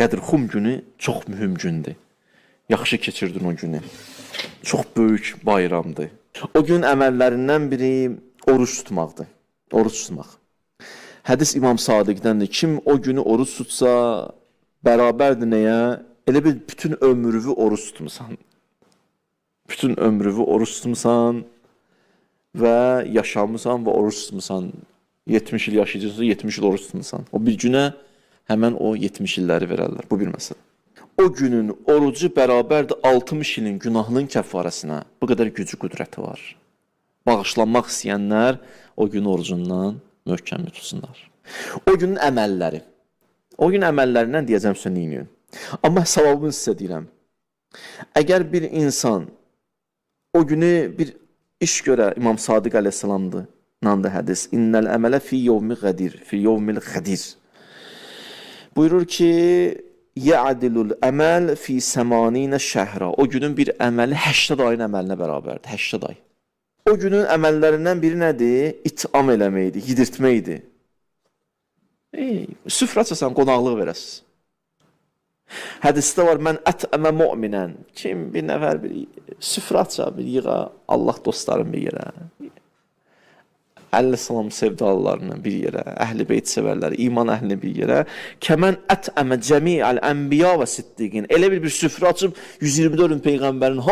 Qədirxum günü çox mühüm gündür. Yaxşı keçirdin o günü. Çox böyük bayramdır. O gün əməllərindən biri oruç tutmaqdır. Oruç tutmaq. Hədis İmam Sadiqdəndir. Kim o günü oruç tutsa, bərabərdir nəyə? Elə bir bütün ömrünü oruç tutmusan. Bütün ömrünü oruç tutmusan və yaşamısan və oruç tutmusan. 70 il yaşayacaqsa 70 il oruç tutmusan. O bir günə həmən o 70 illəri verərlər. Bu bir məsələ. O günün orucu bərabərdir 60 ilin günahının kəffarəsinə. Bu qədər gücü, qüdrəti var. Bağışlanmaq istəyənlər o gün orucundan möhkəmli tutsunlar. O günün əməlləri. O gün əməllərindən deyəcəm sizə neyin. Amma savabını sizə deyirəm. Əgər bir insan o günü bir iş görə İmam Sadiq əleyhissalamdır. Nandı hədis. İnnəl əmələ fi yevmi qədir. Fi yevmil qədir. Buyurur ki, ya'dilul əməl fi səmaninə şəhra. O günün bir əməli 80 ayın əməlinə bərabərdir. 80 ay. O günün əməllərindən biri nədir? İt'am eləməkdir, yedirtməkdir. Süfrə açasan, qonaqlıq verəsiz. Hədisdə var, mən ətəmə mu'minən. Kim bir nəfər bir süfrə aça, bir yığa, Allah dostlarım bir yerə. Əleyhissalam sevdalılarına bir yerə, əhl-i beyt sevərləri, iman əhlini bir yerə. Kəmən ətəmə cəmi'əl ənbiya və siddiqin. Elə bir süfrə açıb 124 peyğəmbərin